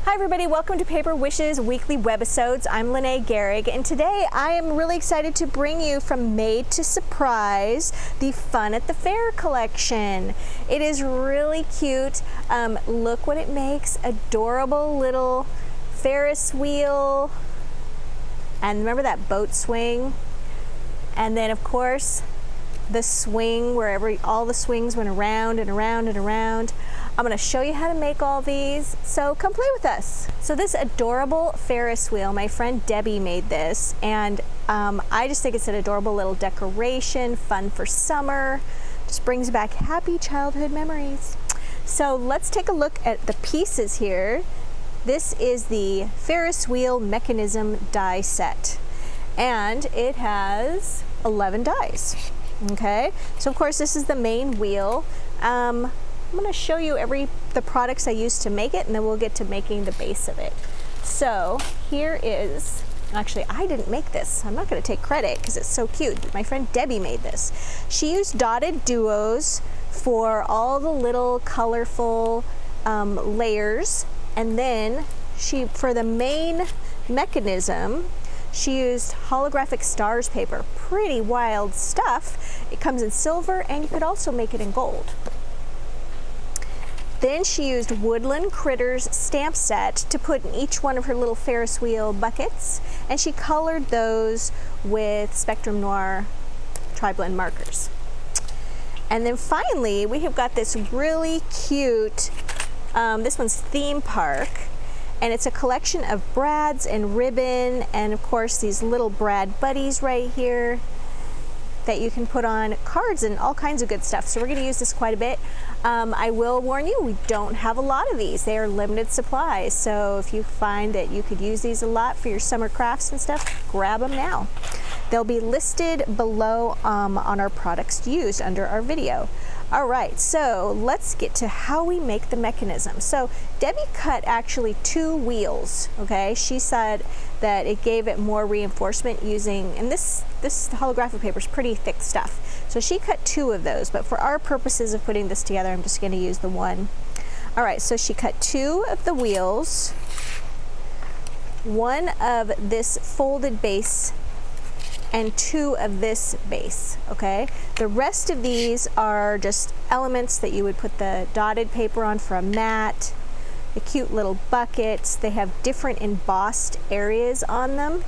Hi everybody, welcome to Paper Wishes Weekly Webisodes. I'm Lene Gehrig, and today I am really excited to bring you From Made to Surprise, the Fun at the Fair collection. It is really cute. Look what it makes, adorable little Ferris wheel. And remember that boat swing? And then of course, the swing where all the swings went around and around and around. I'm going to show you how to make all these, so come play with us. So this adorable Ferris wheel, my friend Debbie made this, and I just think it's an adorable little decoration, fun for summer, just brings back happy childhood memories. So let's take a look at the pieces here. This is the Ferris wheel mechanism die set, and it has 11 dies. Okay, so of course this is the main wheel. I'm going to show you the products I used to make it, and then we'll get to making the base of it. So here is, actually I didn't make this. I'm not going to take credit because it's so cute. My friend Debbie made this. She used dotted duos for all the little colorful layers, and then for the main mechanism, she used holographic stars paper. Pretty wild stuff. It comes in silver, and you could also make it in gold. Then she used Woodland Critters stamp set to put in each one of her little Ferris wheel buckets, and she colored those with Spectrum Noir tri-blend markers. And then finally, we have got this really cute, this one's Theme Park, and it's a collection of brads and ribbon, and of course these little brad buddies right here that you can put on cards and all kinds of good stuff. So we're going to use this quite a bit. I will warn you, we don't have a lot of these. They are limited supplies. So if you find that you could use these a lot for your summer crafts and stuff, grab them now. They'll be listed below on our products used under our video. All right, so let's get to how we make the mechanism. So Debbie cut actually 2 wheels, okay? She said that it gave it more reinforcement using, and this holographic paper is pretty thick stuff. So she cut 2 of those, but for our purposes of putting this together, I'm just gonna use the one. All right, so she cut 2 of the wheels, 1 of this folded base, and 2 of this base, okay? The rest of these are just elements that you would put the dotted paper on for a mat, the cute little buckets. They have different embossed areas on them,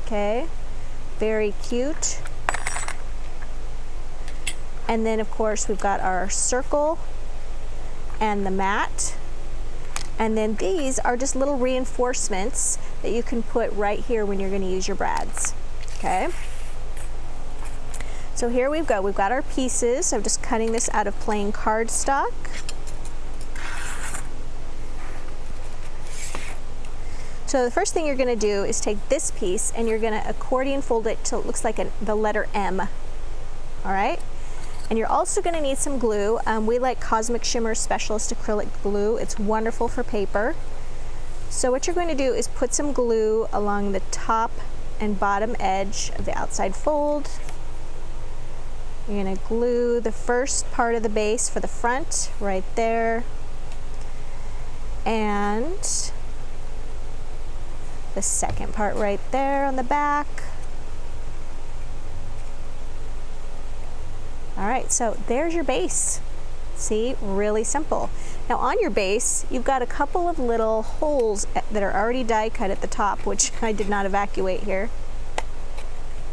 okay? Very cute. And then of course we've got our circle and the mat. And then these are just little reinforcements that you can put right here when you're gonna use your brads. Okay, so here we've got our pieces. I'm just cutting this out of plain cardstock. So the first thing you're going to do is take this piece and you're going to accordion fold it till it looks like the letter M. All right, and you're also going to need some glue. We like Cosmic Shimmer Specialist acrylic glue. It's wonderful for paper. So what you're going to do is put some glue along the top and bottom edge of the outside fold. You're going to glue the first part of the base for the front right there, and the second part right there on the back. All right, so there's your base. See, really simple. Now on your base, you've got a couple of little holes that are already die cut at the top, which I did not evacuate here.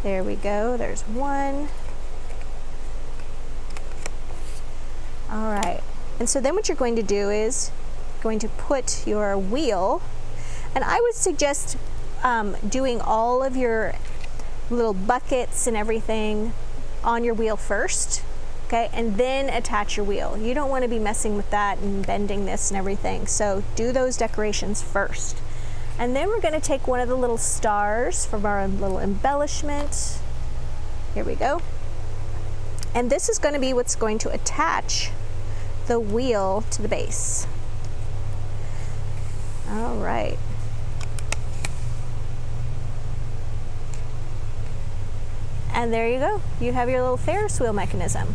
There we go, there's one. All right, and so then what you're going to do is going to put your wheel, and I would suggest doing all of your little buckets and everything on your wheel first. Okay, and then attach your wheel. You don't want to be messing with that and bending this and everything. So do those decorations first. And then we're going to take one of the little stars from our little embellishment. Here we go. And this is going to be what's going to attach the wheel to the base. All right. And there you go. You have your little Ferris wheel mechanism.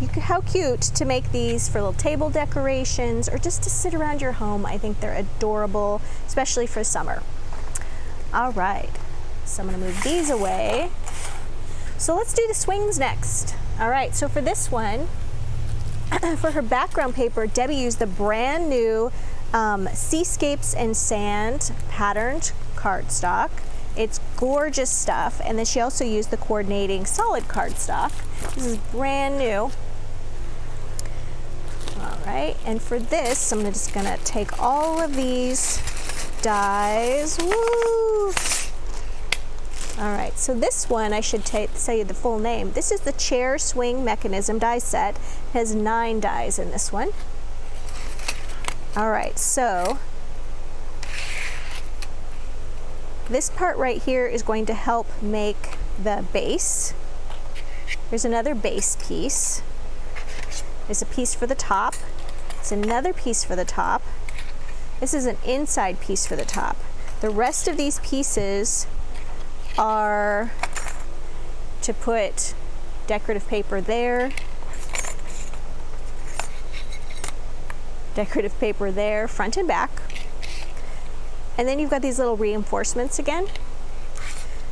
how cute to make these for little table decorations or just to sit around your home. I think they're adorable, especially for summer. All right, so I'm gonna move these away. So let's do the swings next. All right, so for this one, for her background paper, Debbie used the brand new Seascapes and Sand patterned cardstock. It's gorgeous stuff. And then she also used the coordinating solid cardstock. This is brand new. All right, and for this, I'm just gonna take all of these dies. Woo! All right, so this one, I should say the full name. This is the Chair Swing Mechanism die set. It has 9 dies in this one. All right, so this part right here is going to help make the base. Here's another base piece. There's a piece for the top. There's another piece for the top. This is an inside piece for the top. The rest of these pieces are to put decorative paper there, decorative paper there, front and back. And then you've got these little reinforcements again.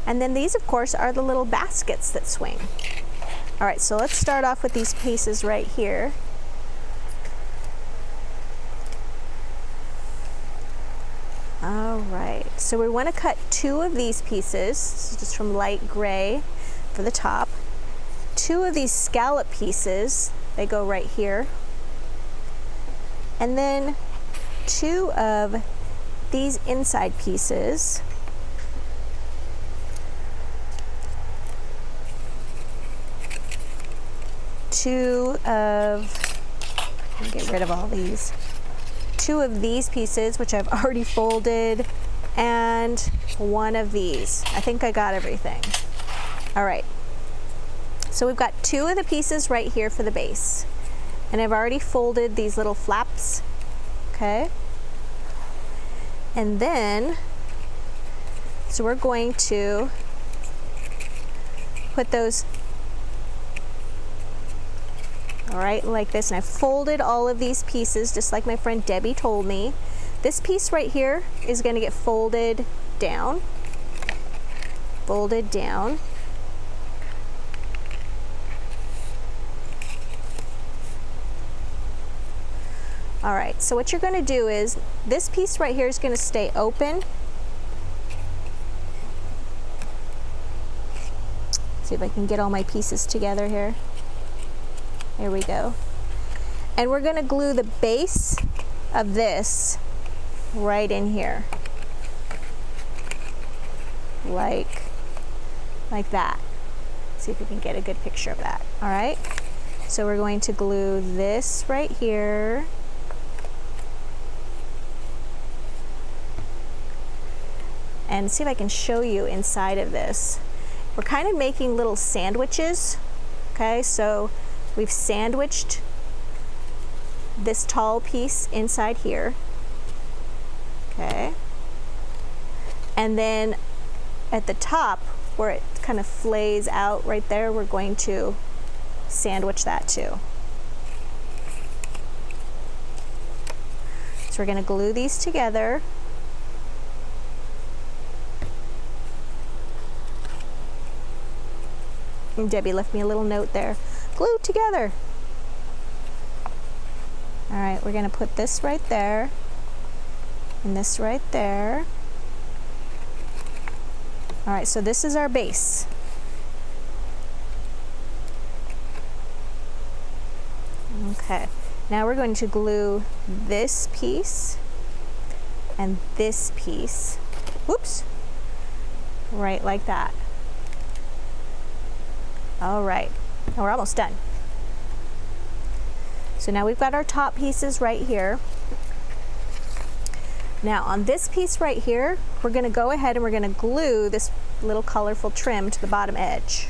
And then these, of course, are the little baskets that swing. All right, so let's start off with these pieces right here. All right, so we want to cut 2 of these pieces. This is just from light gray for the top. 2 of these scallop pieces, they go right here. And then 2 of these inside pieces. Let me get rid of all these. 2 of these pieces, which I've already folded, and 1 of these. I think I got everything. All right, so we've got 2 of the pieces right here for the base, and I've already folded these little flaps, okay? And then, so we're going to put those, all right, like this, and I folded all of these pieces just like my friend Debbie told me. This piece right here is going to get folded down, folded down. All right, so what you're going to do is this piece right here is going to stay open. See if I can get all my pieces together here. There we go. And we're going to glue the base of this right in here. Like that. See if we can get a good picture of that. All right. So we're going to glue this right here. And see if I can show you inside of this. We're kind of making little sandwiches. Okay, so we've sandwiched this tall piece inside here, okay? And then at the top, where it kind of flays out right there, we're going to sandwich that too. So we're gonna glue these together. And Debbie left me a little note there. Glued together. All right, we're gonna put this right there and this right there. All right, so this is our base. Okay, now we're going to glue this piece and this piece, whoops, right like that. All right, and we're almost done. So now we've got our top pieces right here. Now on this piece right here, we're gonna go ahead and we're gonna glue this little colorful trim to the bottom edge.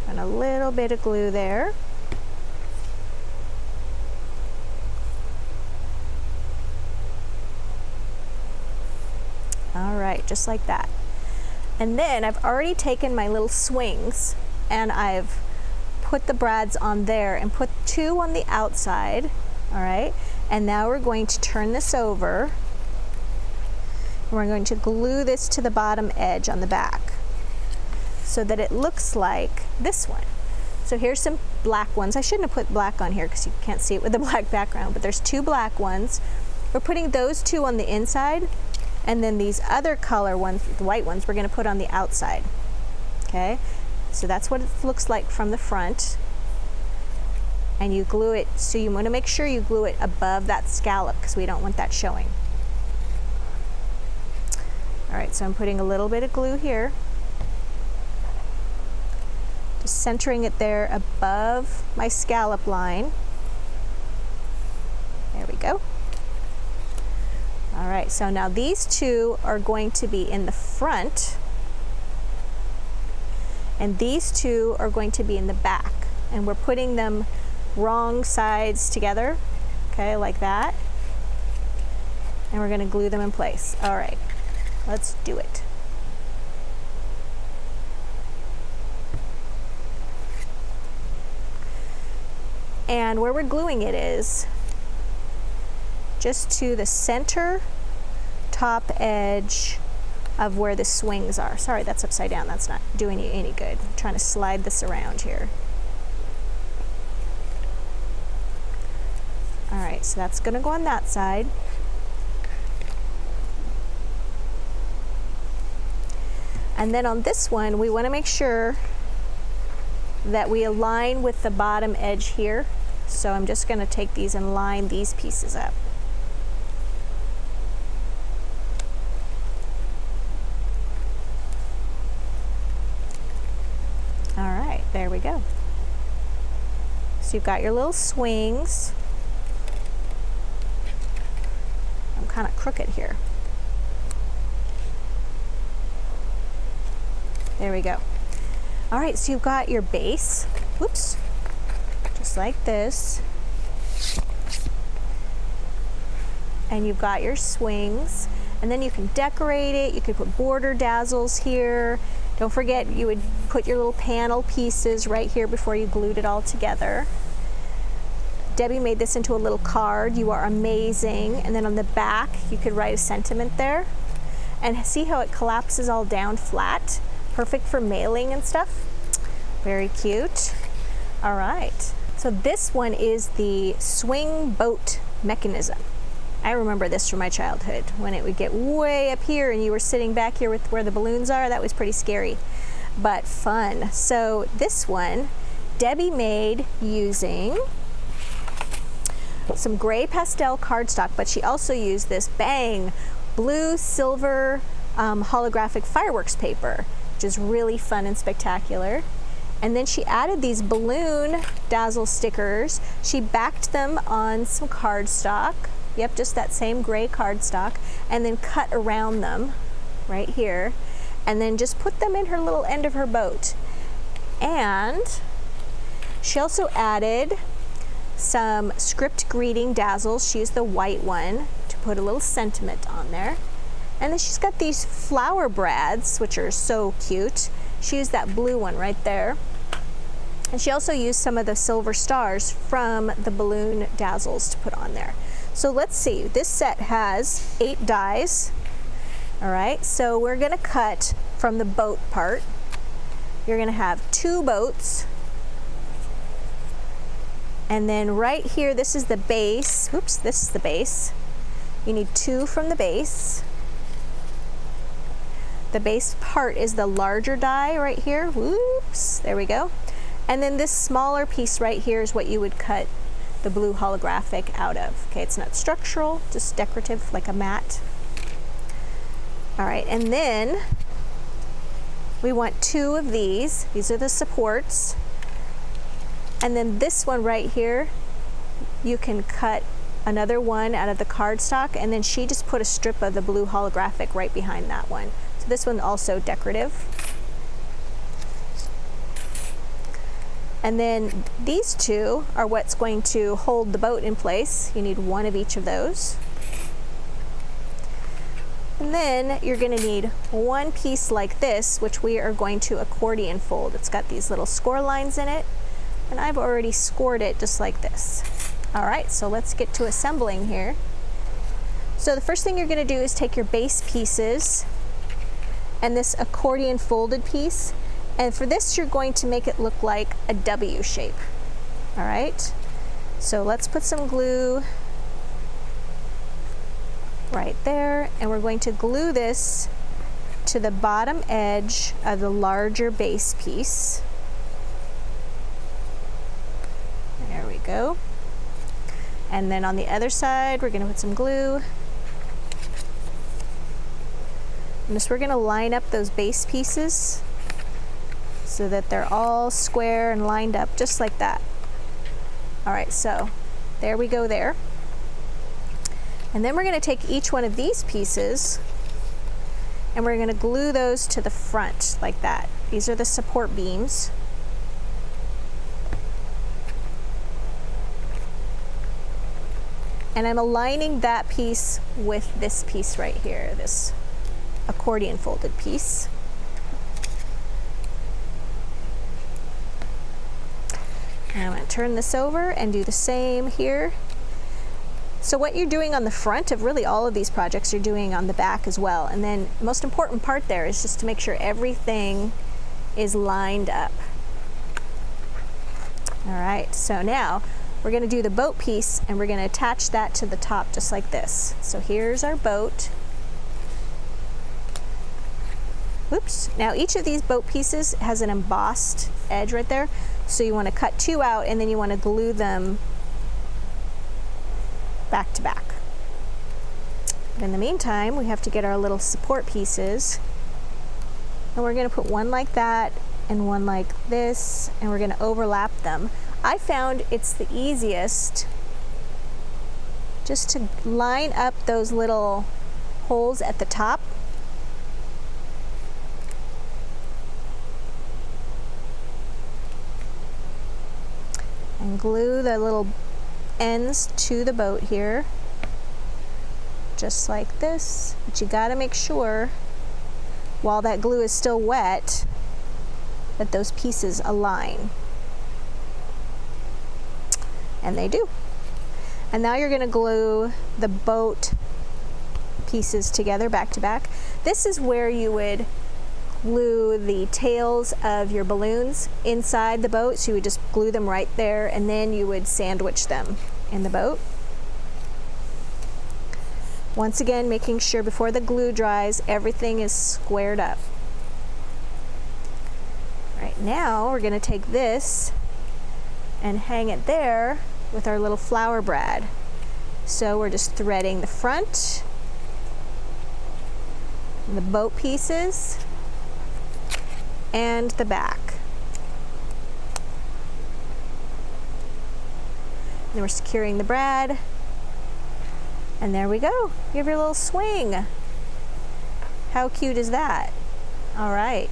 And a little bit of glue there. All right, just like that. And then I've already taken my little swings and I've put the brads on there and put 2 on the outside, all right? And now we're going to turn this over. And we're going to glue this to the bottom edge on the back so that it looks like this one. So here's some black ones. I shouldn't have put black on here because you can't see it with the black background, but there's 2 black ones. We're putting those 2 on the inside, and then these other color ones, the white ones, we're going to put on the outside. Okay, so that's what it looks like from the front. And you glue it, so you want to make sure you glue it above that scallop because we don't want that showing. All right, so I'm putting a little bit of glue here. Just centering it there above my scallop line. There we go. All right, so now these 2 are going to be in the front, and these 2 are going to be in the back. And we're putting them wrong sides together, okay, like that. And we're going to glue them in place. All right, let's do it. And where we're gluing it is just to the center top edge of where the swings are. Sorry, that's upside down. That's not doing you any good. I'm trying to slide this around here. All right, so that's going to go on that side. And then on this one, we want to make sure that we align with the bottom edge here. So I'm just going to take these and line these pieces up. All right, there we go. So you've got your little swings. I'm kind of crooked here. There we go. All right, so you've got your base. Whoops. Just like this. And you've got your swings. And then you can decorate it. You could put border dazzles here. Don't forget, you would put your little panel pieces right here before you glued it all together. Debbie made this into a little card. You are amazing. And then on the back, you could write a sentiment there. And see how it collapses all down flat? Perfect for mailing and stuff. Very cute. All right. So this one is the swing boat mechanism. I remember this from my childhood when it would get way up here and you were sitting back here with where the balloons are. That was pretty scary, but fun. So this one, Debbie made using some gray pastel cardstock, but she also used this bang blue silver holographic fireworks paper, which is really fun and spectacular. And then she added these balloon dazzle stickers. She backed them on some cardstock. Yep, just that same gray cardstock, and then cut around them right here, and then just put them in her little end of her boat. And she also added some script greeting dazzles. She used the white one to put a little sentiment on there. And then she's got these flower brads, which are so cute. She used that blue one right there. And she also used some of the silver stars from the balloon dazzles to put on there. So let's see, this set has 8 dies. All right, so we're gonna cut from the boat part. You're gonna have 2 boats. And then right here, this is the base. Oops, this is the base. You need 2 from the base. The base part is the larger die right here. Whoops, there we go. And then this smaller piece right here is what you would cut the blue holographic out of. Okay, it's not structural, just decorative, like a mat. All right, and then we want 2 of these. These are the supports. And then this one right here, you can cut another one out of the cardstock, and then she just put a strip of the blue holographic right behind that one. So this one also decorative. And then these 2 are what's going to hold the boat in place. You need 1 of each of those. And then you're going to need 1 piece like this, which we are going to accordion fold. It's got these little score lines in it. And I've already scored it just like this. All right, so let's get to assembling here. So the first thing you're going to do is take your base pieces and this accordion folded piece, and for this you're going to make it look like a W shape. All right, so let's put some glue right there, and we're going to glue this to the bottom edge of the larger base piece. There we go. And then on the other side, we're going to put some glue. And just we're going to line up those base pieces so that they're all square and lined up just like that. All right, so there we go there. And then we're going to take each one of these pieces and we're going to glue those to the front like that. These are the support beams. And I'm aligning that piece with this piece right here, this accordion folded piece. And I'm going to turn this over and do the same here. So what you're doing on the front of really all of these projects, you're doing on the back as well. And then the most important part there is just to make sure everything is lined up. All right, so now we're going to do the boat piece and we're going to attach that to the top just like this. So here's our boat. Oops. Now each of these boat pieces has an embossed edge right there. So you want to cut two out and then you want to glue them back to back. But in the meantime, we have to get our little support pieces. And we're going to put one like that and one like this, and we're going to overlap them. I found it's the easiest just to line up those little holes at the top. And glue the little ends to the boat here, just like this. But you got to make sure, while that glue is still wet, that those pieces align. And they do. And now you're going to glue the boat pieces together back to back. This is where you would glue the tails of your balloons inside the boat. So you would just glue them right there and then you would sandwich them in the boat. Once again, making sure before the glue dries, everything is squared up. Right now, we're going to take this and hang it there with our little flower brad. So we're just threading the front, the boat pieces, and the back. Then we're securing the brad, and there we go. You have your little swing. How cute is that? All right.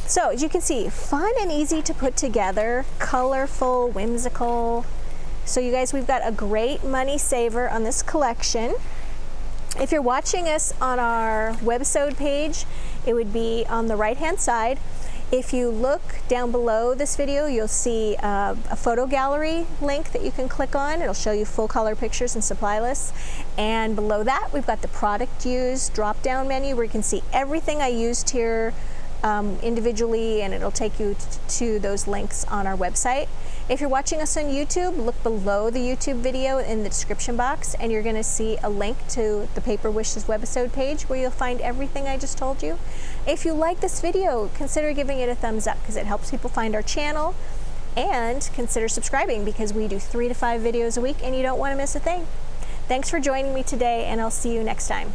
So as you can see, fun and easy to put together, colorful, whimsical. So you guys, we've got a great money saver on this collection. If you're watching us on our Webisode page, it would be on the right-hand side. If you look down below this video, you'll see a photo gallery link that you can click on. It'll show you full color pictures and supply lists. And below that, we've got the product used drop-down menu where you can see everything I used here individually, and it'll take you to those links on our website. If you're watching us on YouTube, look below the YouTube video in the description box and you're going to see a link to the Paper Wishes Webisode page where you'll find everything I just told you. If you like this video, consider giving it a thumbs up because it helps people find our channel, and consider subscribing because we do 3 to 5 videos a week and you don't want to miss a thing. Thanks for joining me today, and I'll see you next time.